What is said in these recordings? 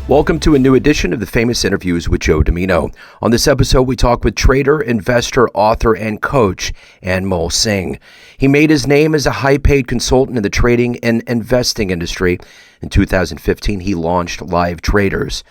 Welcome to a new edition of the Famous Interviews with Joe Dimino. On this episode, we talk with trader, investor, author, and coach Anmol Singh. He made his name as a high-paid consultant in the trading and investing industry. In 2015, he launched LiveTraders.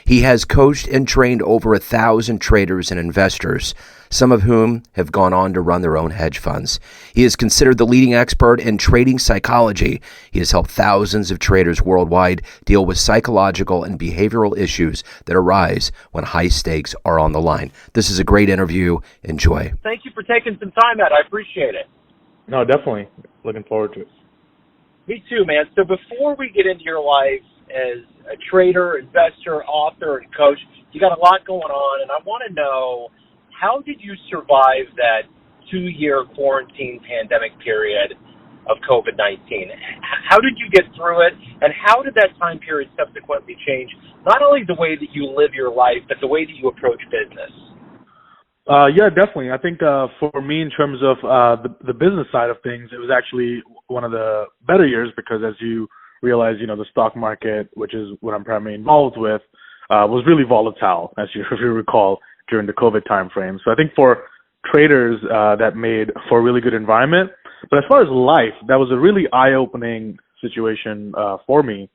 He has coached and trained over 1,000 traders and investors, some of whom have gone on to run their own hedge funds. He is considered the leading expert in trading psychology. He has helped thousands of traders worldwide deal with psychological and behavioral issues that arise when high stakes are on the line. This is a great interview. Enjoy. Thank you for taking some time, Ed. I appreciate it. No, definitely. Looking forward to it. Me too, man. So before we get into your life as a trader, investor, author, and coach, you got a lot going on, and I want to know, how did you survive that 2-year quarantine pandemic period of COVID-19? How did you get through it, and how did that time period subsequently change not only the way that you live your life, but the way that you approach business? Yeah, definitely. I think for me, in terms of the business side of things, it was actually one of the better years because, as you realize, the stock market, which is what I'm primarily involved with, was really volatile, as if you recall, during the COVID timeframe. So I think for traders, that made for a really good environment. But as far as life, that was a really eye-opening situation for me,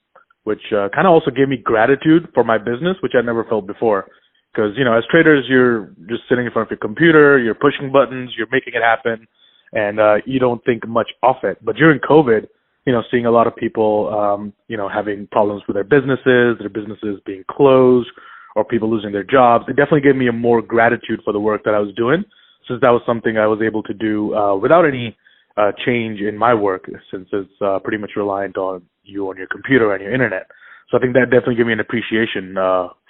which kind of also gave me gratitude for my business, which I never felt before. Because, as traders, you're just sitting in front of your computer, you're pushing buttons, you're making it happen, and you don't think much of it. But during COVID, seeing a lot of people, having problems with their businesses being closed, or people losing their jobs, it definitely gave me a more gratitude for the work that I was doing, since that was something I was able to do without any change in my work, since it's pretty much reliant on you on your computer and your internet. So I think that definitely gave me an appreciation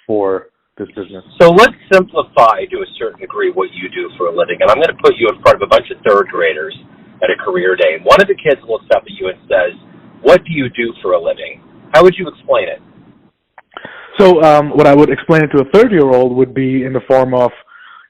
for this business. So let's simplify to a certain degree what you do for a living. And I'm going to put you in front of a bunch of third graders at a career day. And one of the kids looks up at you and says, "What do you do for a living?" How would you explain it? So what I would explain it to a 30-year-old would be in the form of,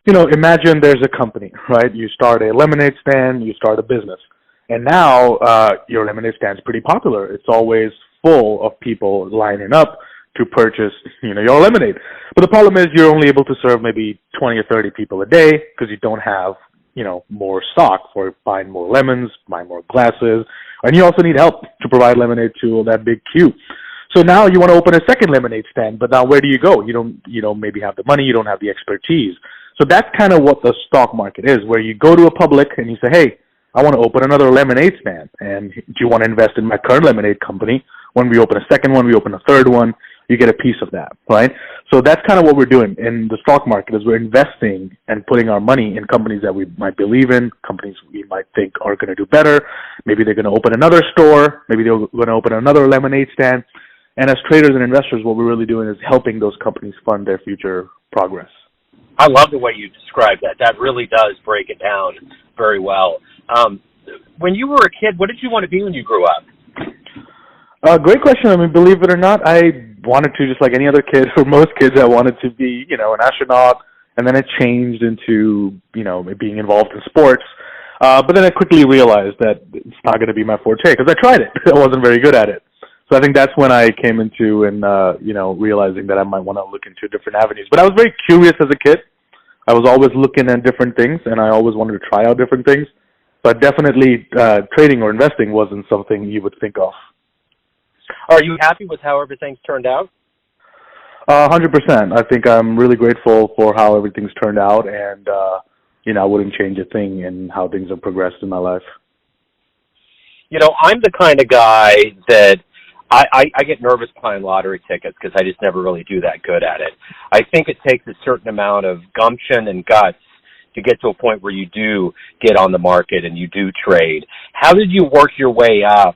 imagine there's a company, right? You start a lemonade stand, you start a business. And now your lemonade stand is pretty popular. It's always full of people lining up to purchase, your lemonade. But the problem is you're only able to serve maybe 20 or 30 people a day because you don't have, more stock for buying more lemons, buying more glasses. And you also need help to provide lemonade to that big queue. So now you want to open a second lemonade stand, but now where do you go? You don't maybe have the money, you don't have the expertise. So that's kind of what the stock market is, where you go to a public and you say, hey, I want to open another lemonade stand. And do you want to invest in my current lemonade company? When we open a second one, we open a third one, you get a piece of that, right? So that's kind of what we're doing in the stock market, is we're investing and putting our money in companies that we might believe in, companies we might think are going to do better. Maybe they're going to open another store. Maybe they're going to open another lemonade stand. And as traders and investors, what we're really doing is helping those companies fund their future progress. I love the way you describe that. That really does break it down very well. When you were a kid, what did you want to be when you grew up? Great question. I mean, believe it or not, I wanted to, just like any other kid, or most kids, I wanted to be, an astronaut. And then it changed into, being involved in sports. But then I quickly realized that it's not going to be my forte because I tried it. I wasn't very good at it. So I think that's when I came into and, realizing that I might want to look into different avenues. But I was very curious as a kid. I was always looking at different things, and I always wanted to try out different things. But definitely trading or investing wasn't something you would think of. Are you happy with how everything's turned out? 100%. I think I'm really grateful for how everything's turned out, and, I wouldn't change a thing in how things have progressed in my life. I'm the kind of guy that I get nervous buying lottery tickets because I just never really do that good at it. I think it takes a certain amount of gumption and guts to get to a point where you do get on the market and you do trade. How did you work your way up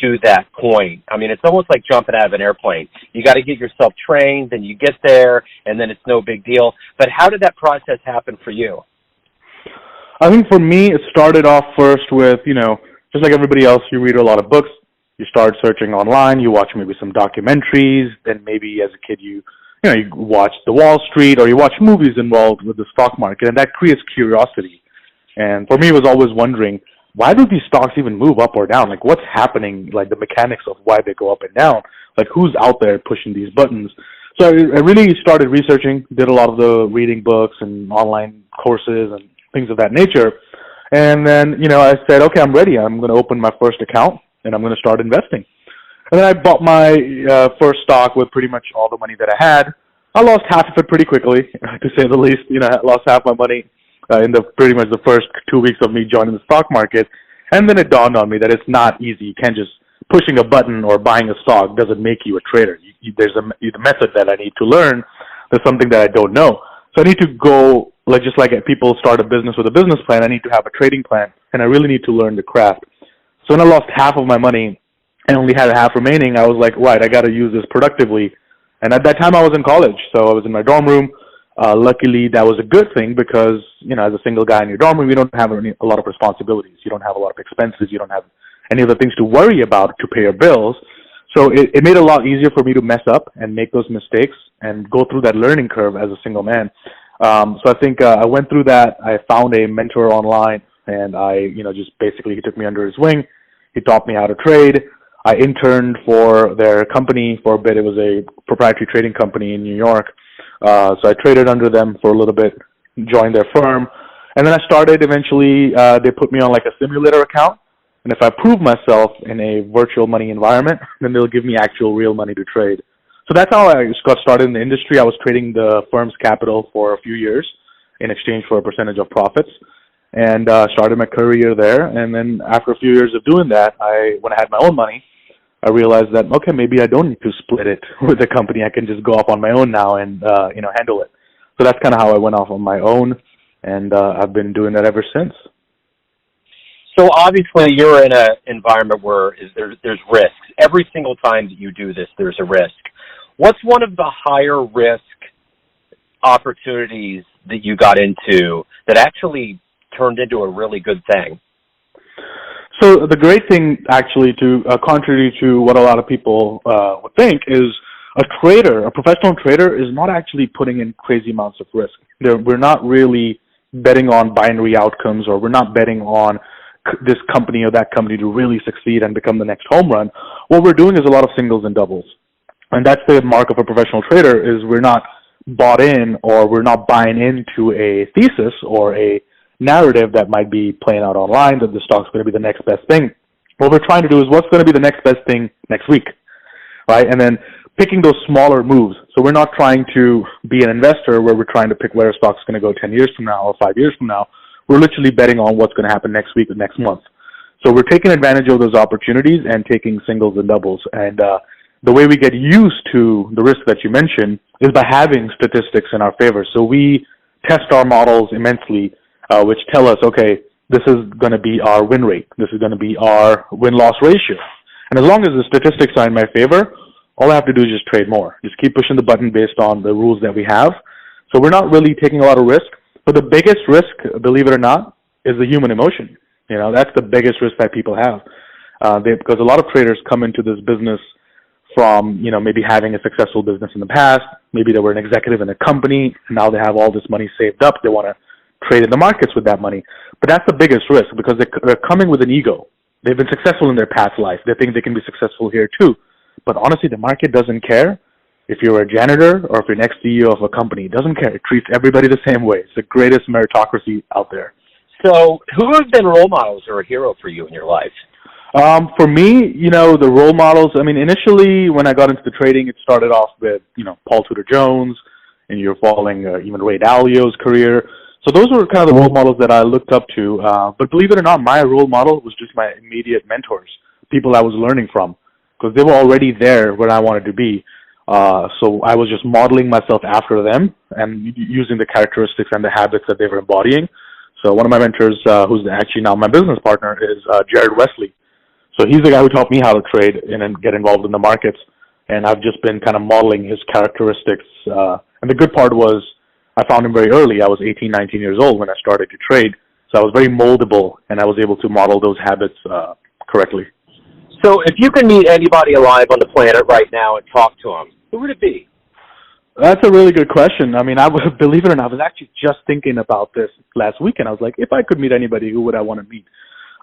to that point? I mean, it's almost like jumping out of an airplane. You got to get yourself trained, and you get there, and then it's no big deal. But how did that process happen for you? I think for me, it started off first with, just like everybody else, you read a lot of books. You start searching online, you watch maybe some documentaries, then maybe as a kid you watch the Wall Street, or you watch movies involved with the stock market, and that creates curiosity. And for me, it was always wondering, why do these stocks even move up or down? Like, what's happening, like the mechanics of why they go up and down? like who's out there pushing these buttons. So I really started researching, did a lot of the reading books and online courses and things of that nature. And then, I said, okay, I'm ready. I'm going to open my first account and I'm going to start investing. And then I bought my first stock with pretty much all the money that I had. I lost half of it pretty quickly, to say the least. I lost half my money in pretty much the first 2 weeks of me joining the stock market. And then it dawned on me that it's not easy. You can't just pushing a button or buying a stock doesn't make you a trader. There's the method that I need to learn. There's something that I don't know. So I need to go, just like people start a business with a business plan, I need to have a trading plan, and I really need to learn the craft. So when I lost half of my money and only had half remaining, I was like, right, I got to use this productively. And at that time, I was in college, so I was in my dorm room. Luckily, that was a good thing because, as a single guy in your dorm room, you don't have a lot of responsibilities. You don't have a lot of expenses. You don't have any other things to worry about to pay your bills. So it made it a lot easier for me to mess up and make those mistakes and go through that learning curve as a single man. So I think I went through that. I found a mentor online, and just basically he took me under his wing. He taught me how to trade. I interned for their company for a bit. It was a proprietary trading company in New York. So I traded under them for a little bit, joined their firm. And then I started eventually, they put me on like a simulator account. And if I prove myself in a virtual money environment, then they'll give me actual real money to trade. So that's how I got started in the industry. I was trading the firm's capital for a few years in exchange for a percentage of profits, and started my career there. And then after a few years of doing that, when I had my own money, I realized that, okay, maybe I don't need to split it with the company. I can just go off on my own now and, handle it. So that's kind of how I went off on my own, and I've been doing that ever since. So obviously you're in an environment where there's risks. Every single time that you do this, there's a risk. What's one of the higher risk opportunities that you got into that actually turned into a really good thing? So the great thing, actually, contrary to what a lot of people would think, is a professional trader is not actually putting in crazy amounts of risk. We're not really betting on binary outcomes, or we're not betting on this company or that company to really succeed and become the next home run. What we're doing is a lot of singles and doubles. And that's the mark of a professional trader, is we're not bought in, or we're not buying into a thesis or a narrative that might be playing out online that the stock's going to be the next best thing. What we're trying to do is what's going to be the next best thing next week, right? And then picking those smaller moves. So we're not trying to be an investor where we're trying to pick where a stock's going to go 10 years from now or 5 years from now. We're literally betting on what's going to happen next week or next month. So we're taking advantage of those opportunities and taking singles and doubles. And the way we get used to the risk that you mentioned is by having statistics in our favor. So we test our models immensely, which tell us, okay, this is going to be our win rate. This is going to be our win-loss ratio. And as long as the statistics are in my favor, all I have to do is just trade more. Just keep pushing the button based on the rules that we have. So we're not really taking a lot of risk. But the biggest risk, believe it or not, is the human emotion. That's the biggest risk that people have. Because a lot of traders come into this business from, maybe having a successful business in the past. Maybe they were an executive in a company, and now they have all this money saved up. They want to trade in the markets with that money. But that's the biggest risk, because they're coming with an ego. They've been successful in their past life. They think they can be successful here too. But honestly, the market doesn't care. If you're a janitor or if you're next CEO of a company, it doesn't care. It treats everybody the same way. It's the greatest meritocracy out there. So who have been role models or a hero for you in your life? For me, the role models, initially when I got into the trading, it started off with, Paul Tudor Jones, and you're following even Ray Dalio's career. So those were kind of the role models that I looked up to. But believe it or not, my role model was just my immediate mentors, people I was learning from, because they were already there where I wanted to be. So I was just modeling myself after them and using the characteristics and the habits that they were embodying. So one of my mentors, who's actually now my business partner, is Jared Wesley. So he's the guy who taught me how to trade and get involved in the markets. And I've just been kind of modeling his characteristics. And the good part was I found him very early. I was 18, 19 years old when I started to trade. So I was very moldable, and I was able to model those habits correctly. So if you can meet anybody alive on the planet right now and talk to them, who would it be? That's a really good question. Believe it or not, I was actually just thinking about this last weekend. I was like, if I could meet anybody, who would I want to meet?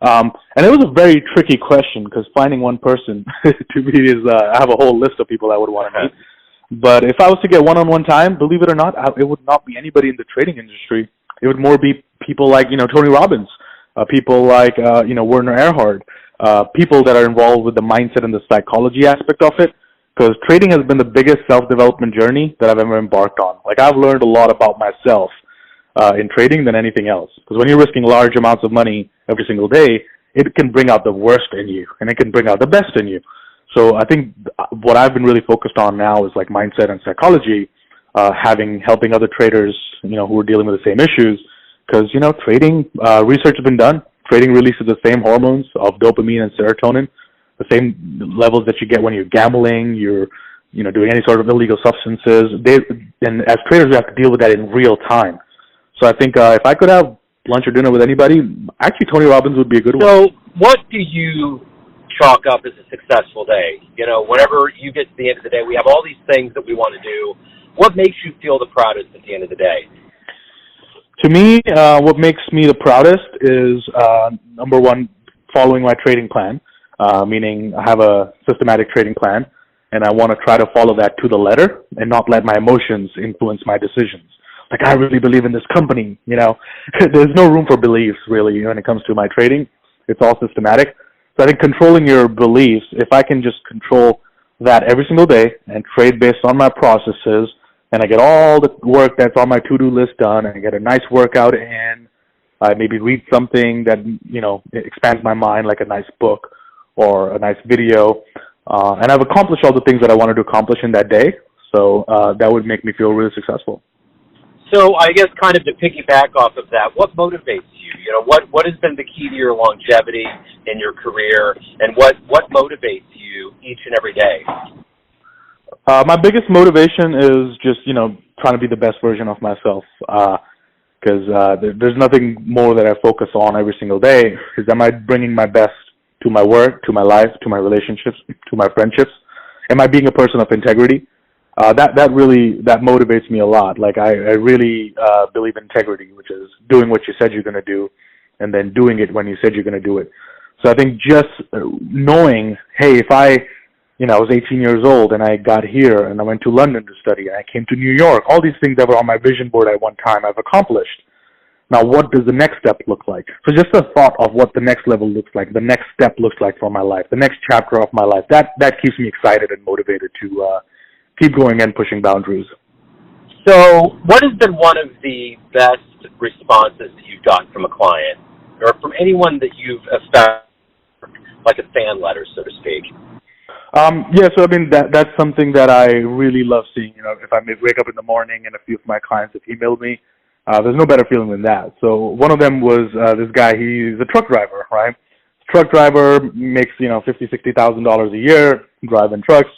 And it was a very tricky question because finding one person to me is, I have a whole list of people I would want to meet. But if I was to get one-on-one time, believe it or not, it would not be anybody in the trading industry. It would more be people like, Tony Robbins, people like, Werner Erhard, people that are involved with the mindset and the psychology aspect of it. Because trading has been the biggest self-development journey that I've ever embarked on. Like, I've learned a lot about myself in trading than anything else. Because when you're risking large amounts of money every single day, it can bring out the worst in you, and it can bring out the best in you. So I think what I've been really focused on now is like mindset and psychology, helping other traders, who are dealing with the same issues. Because, trading, research has been done. Trading releases the same hormones of dopamine and serotonin, the same levels that you get when you're gambling, you're, doing any sort of illegal substances. And as traders, we have to deal with that in real time. So I think if I could have lunch or dinner with anybody, actually Tony Robbins would be a good one. So what do you chalk up as a successful day? Whenever you get to the end of the day, we have all these things that we want to do. What makes you feel the proudest at the end of the day? To me, what makes me the proudest is, number one, following my trading plan, meaning I have a systematic trading plan, and I want to try to follow that to the letter and not let my emotions influence my decisions. Like, I really believe in this company, There's no room for beliefs, really, when it comes to my trading. It's all systematic. So I think controlling your beliefs, if I can just control that every single day and trade based on my processes, and I get all the work that's on my to-do list done, and I get a nice workout in, I maybe read something that, it expands my mind, like a nice book or a nice video, and I've accomplished all the things that I wanted to accomplish in that day, so that would make me feel really successful. So I guess kind of to piggyback off of that, what motivates you? What has been the key to your longevity in your career, and what motivates you each and every day? My biggest motivation is just, trying to be the best version of myself, because there's nothing more that I focus on every single day. Is am I bringing my best to my work, to my life, to my relationships, to my friendships? Am I being a person of integrity? That motivates me a lot. Like, I really believe in integrity, which is doing what you said you're going to do and then doing it when you said you're going to do it. So I think just knowing, hey, if I was 18 years old and I got here and I went to London to study and I came to New York, all these things that were on my vision board at one time I've accomplished. Now, what does the next step look like? So just the thought of what the next level looks like, the next step looks like for my life, the next chapter of my life, that keeps me excited and motivated to keep going and pushing boundaries. So what has been one of the best responses that you've gotten from a client or from anyone that you've found, like a fan letter, so to speak? So I mean, that's something that I really love seeing. If I wake up in the morning and a few of my clients have emailed me, there's no better feeling than that. So one of them was this guy. He's a truck driver, right? Truck driver makes $50,000-$60,000 a year driving trucks,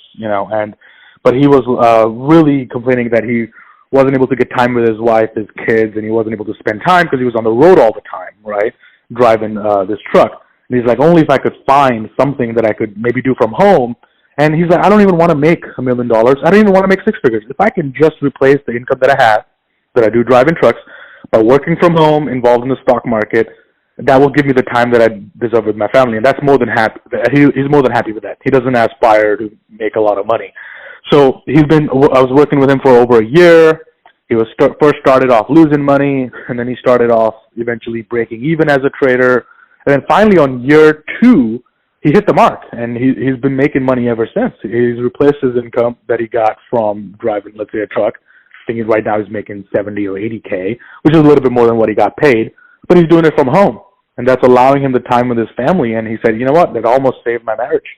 but he was really complaining that he wasn't able to get time with his wife, his kids, and he wasn't able to spend time because he was on the road all the time, right? Driving this truck. And he's like, only if I could find something that I could maybe do from home. And he's like, I don't even want to make $1 million. I don't even want to make six figures. If I can just replace the income that I have, that I do driving trucks, by working from home, involved in the stock market, that will give me the time that I deserve with my family. And that's more than happy. He's more than happy with that. He doesn't aspire to make a lot of money. So I was working with him for over a year. He was first started off losing money, and then he started off eventually breaking even as a trader. And then finally on year 2, he hit the mark, and he's been making money ever since. He's replaced his income that he got from driving, let's say, a truck. I think right now he's making $70 or $80K, which is a little bit more than what he got paid, but he's doing it from home, and that's allowing him the time with his family. And he said, you know what, that almost saved my marriage,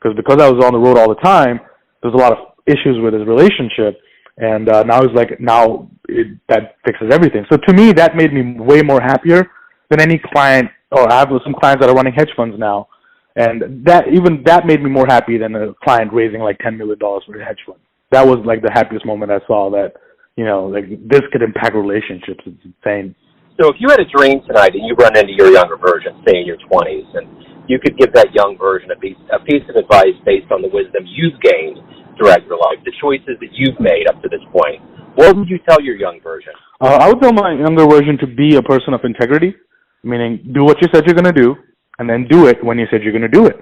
because I was on the road all the time, there's a lot of issues with his relationship, and now he's like, that fixes everything. So to me, that made me way more happier than any client. Or I have some clients that are running hedge funds now, and that made me more happy than a client raising like $10 million for a hedge fund. That was like the happiest moment I saw that, like this could impact relationships. It's insane. So if you had a dream tonight and you run into your younger version, say in your 20s, and you could give that young version a piece of advice based on the wisdom you've gained throughout your life, the choices that you've made up to this point, what would you tell your young version? I would tell my younger version to be a person of integrity, meaning do what you said you're going to do, and then do it when you said you're going to do it.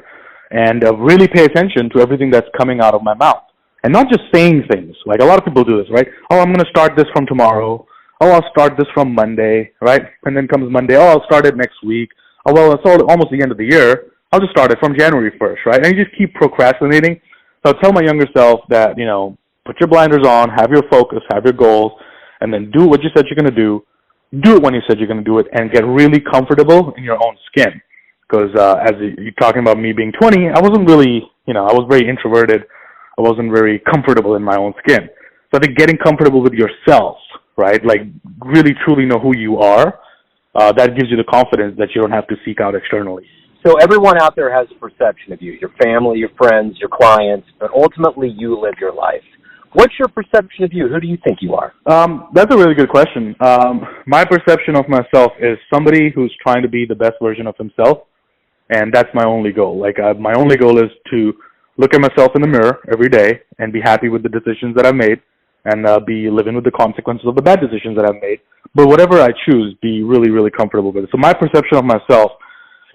And really pay attention to everything that's coming out of my mouth. And not just saying things. Like a lot of people do this, right? Oh, I'm going to start this from tomorrow. Oh, I'll start this from Monday, right? And then comes Monday. Oh, I'll start it next week. Oh, well, it's almost the end of the year. I'll just start it from January 1st, right? And you just keep procrastinating. So I tell my younger self that, put your blinders on, have your focus, have your goals, and then do what you said you're going to do. Do it when you said you're going to do it, and get really comfortable in your own skin. Because as you're talking about me being 20, I wasn't really, I was very introverted. I wasn't very comfortable in my own skin. So I think getting comfortable with yourself, right, like really truly know who you are, that gives you the confidence that you don't have to seek out externally. So everyone out there has a perception of you, your family, your friends, your clients, but ultimately you live your life. What's your perception of you? Who do you think you are? That's a really good question. My perception of myself is somebody who's trying to be the best version of himself, and that's my only goal. My only goal is to look at myself in the mirror every day and be happy with the decisions that I've made, and be living with the consequences of the bad decisions that I've made. But whatever I choose, be really, really comfortable with it. So my perception of myself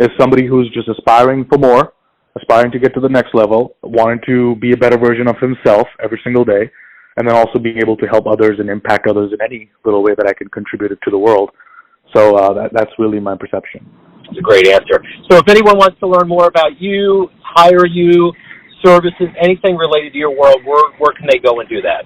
is somebody who's just aspiring for more, aspiring to get to the next level, wanting to be a better version of himself every single day, and then also being able to help others and impact others in any little way that I can contribute to the world. So that's really my perception. That's a great answer. So if anyone wants to learn more about you, hire you, services, anything related to your world, where can they go and do that?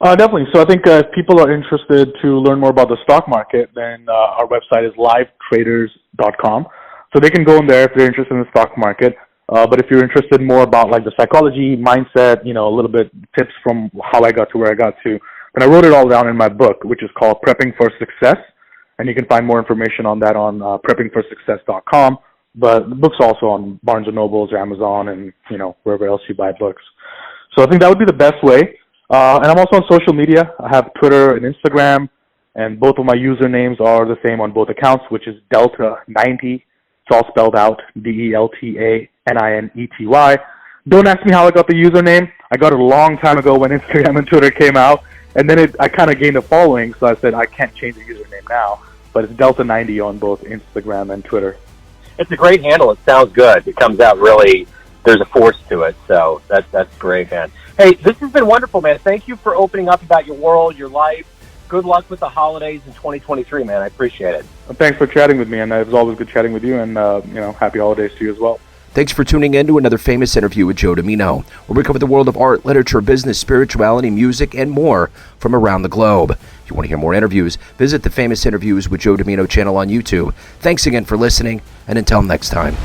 Definitely. So I think if people are interested to learn more about the stock market, then our website is LiveTraders.com. So they can go in there if they're interested in the stock market. But if you're interested more about like the psychology, mindset, a little bit tips from how I got to where I got to, then I wrote it all down in my book, which is called Prepping for Success. And you can find more information on that on preppingforsuccess.com. But the book's also on Barnes & Noble's, Amazon, and, wherever else you buy books. So I think that would be the best way. And I'm also on social media. I have Twitter and Instagram, and both of my usernames are the same on both accounts, which is Delta90. It's all spelled out, DELTANINETY. Don't ask me how I got the username. I got it a long time ago when Instagram and Twitter came out, and then I kind of gained a following, so I said I can't change the username now. But it's Delta90 on both Instagram and Twitter. It's a great handle. It sounds good. It comes out really, there's a force to it, so that's great, man. Hey, this has been wonderful, man. Thank you for opening up about your world, your life. Good luck with the holidays in 2023, man. I appreciate it. Well, thanks for chatting with me, and it was always good chatting with you, and, happy holidays to you as well. Thanks for tuning in to another famous interview with Joe Dimino, where we cover the world of art, literature, business, spirituality, music, and more from around the globe. If you want to hear more interviews, visit the Famous Interviews with Joe Dimino channel on YouTube. Thanks again for listening, and until next time.